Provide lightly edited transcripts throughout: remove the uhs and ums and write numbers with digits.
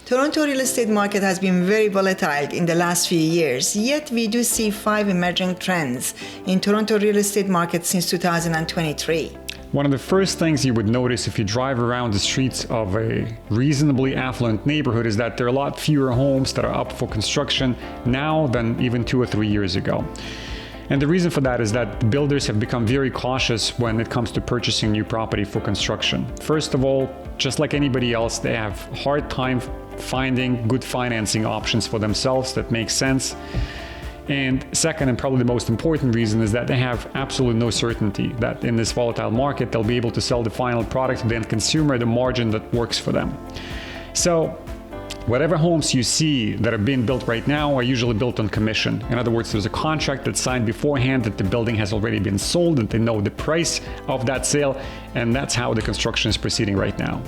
Toronto real estate market has been very volatile in the last few years, yet we do see 5 emerging trends in Toronto real estate market since 2023. One of the first things you would notice if you drive around the streets of a reasonably affluent neighborhood is that there are a lot fewer homes that are up for construction now than even 2 or 3 years ago. And the reason for that is that builders have become very cautious when it comes to purchasing new property for construction. First of all, just like anybody else, they have a hard time finding good financing options for themselves that make sense. And second, and probably the most important reason, is that they have absolutely no certainty that in this volatile market, they'll be able to sell the final product to the end consumer at a margin that works for them. So whatever homes you see that are being built right now are usually built on commission. In other words, there's a contract that's signed beforehand that the building has already been sold, and they know the price of that sale, and that's how the construction is proceeding right now.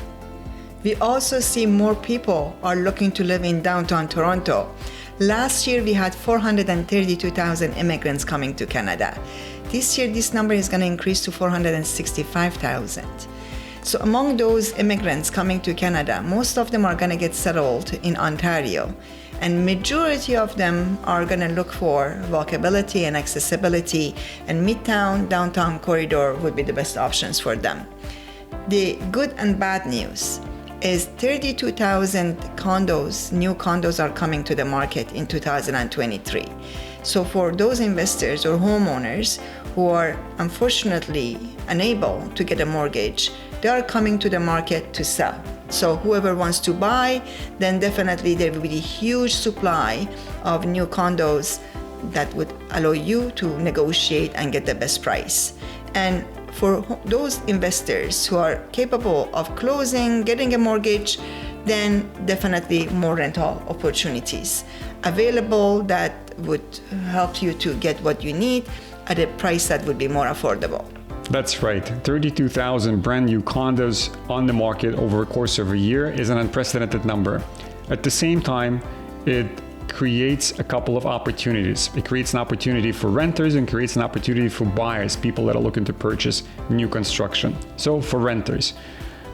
We also see more people are looking to live in downtown Toronto. Last year, we had 432,000 immigrants coming to Canada. This year, this number is going to increase to 465,000. So among those immigrants coming to Canada, most of them are going to get settled in Ontario. And majority of them are going to look for walkability and accessibility, and Midtown, downtown corridor would be the best options for them. The good and bad news is 32,000 condos, new condos are coming to the market in 2023. So for those investors or homeowners who are unfortunately unable to get a mortgage, they are coming to the market to sell. So whoever wants to buy, then definitely there will be a huge supply of new condos that would allow you to negotiate and get the best price. And for those investors who are capable of closing, getting a mortgage, then definitely more rental opportunities available that would help you to get what you need at a price that would be more affordable. That's right. 32,000 brand new condos on the market over a course of a year is an unprecedented number. At the same time, it creates a couple of opportunities. It creates an opportunity for renters and creates an opportunity for buyers, people that are looking to purchase new construction. So for renters,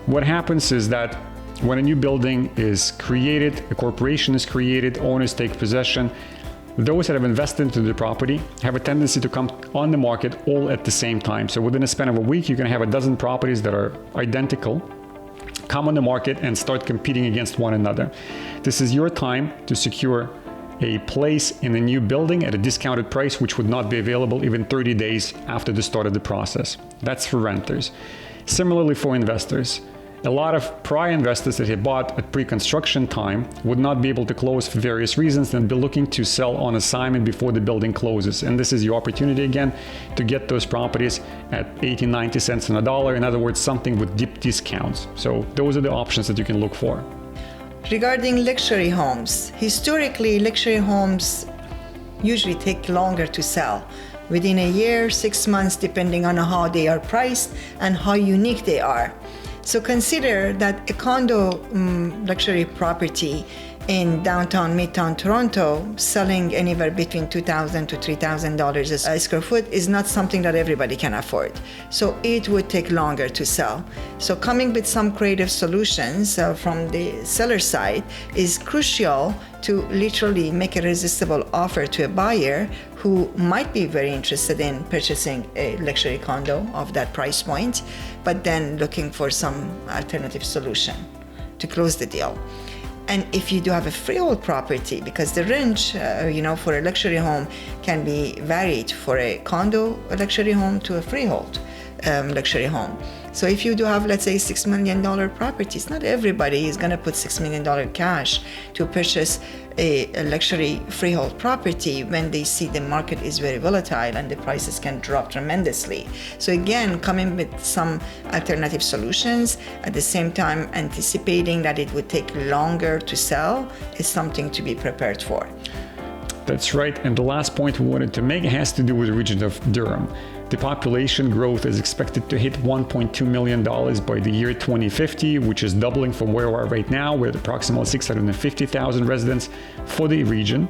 what happens is that when a new building is created, a corporation is created, owners take possession, those that have invested into the property have a tendency to come on the market all at the same time. So within a span of a week, you can have a dozen properties that are identical come on the market and start competing against one another. This is your time to secure a place in a new building at a discounted price, which would not be available even 30 days after the start of the process. That's for renters. Similarly for investors, a lot of prior investors that had bought at pre-construction time would not be able to close for various reasons and be looking to sell on assignment before the building closes. And this is your opportunity again to get those properties at 80, 90 cents on a dollar. In other words, something with deep discounts. So those are the options that you can look for. Regarding luxury homes, historically, luxury homes usually take longer to sell. Within a year, 6 months, depending on how they are priced and how unique they are. So consider that a condo luxury property in downtown, midtown Toronto, selling anywhere between $2,000 to $3,000 a square foot is not something that everybody can afford. So it would take longer to sell. So coming with some creative solutions from the seller side is crucial to literally make a irresistible offer to a buyer who might be very interested in purchasing a luxury condo of that price point, but then looking for some alternative solution to close the deal. And if you do have a freehold property, because the range, for a luxury home can be varied for a condo, a luxury home to a freehold luxury home. So if you do have, let's say, $6 million properties, not everybody is going to put $6 million cash to purchase a luxury freehold property when they see the market is very volatile and the prices can drop tremendously. So again, coming with some alternative solutions, at the same time anticipating that it would take longer to sell is something to be prepared for. That's right. And the last point we wanted to make has to do with the region of Durham. The population growth is expected to hit $1.2 million by the year 2050, which is doubling from where we are right now, with approximately 650,000 residents for the region.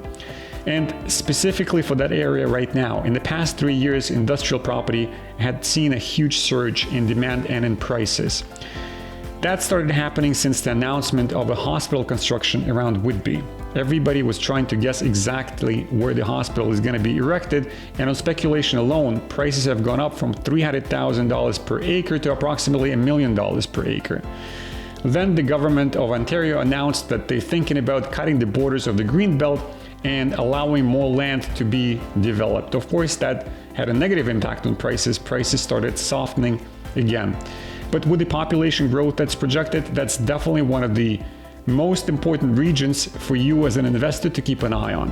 And specifically for that area right now, in the past 3 years, industrial property had seen a huge surge in demand and in prices. That started happening since the announcement of a hospital construction around Whitby. Everybody was trying to guess exactly where the hospital is going to be erected, and on speculation alone, prices have gone up from $300,000 per acre to approximately $1 million per acre. Then the government of Ontario announced that they're thinking about cutting the borders of the Greenbelt and allowing more land to be developed. Of course, that had a negative impact on prices. Prices started softening again. But with the population growth that's projected, that's definitely one of the most important regions for you as an investor to keep an eye on.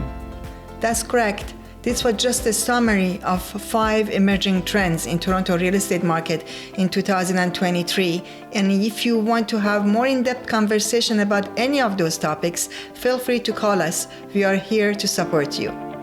That's correct. This was just a summary of 5 emerging trends in Toronto real estate market in 2023. And if you want to have more in-depth conversation about any of those topics, feel free to call us. We are here to support you.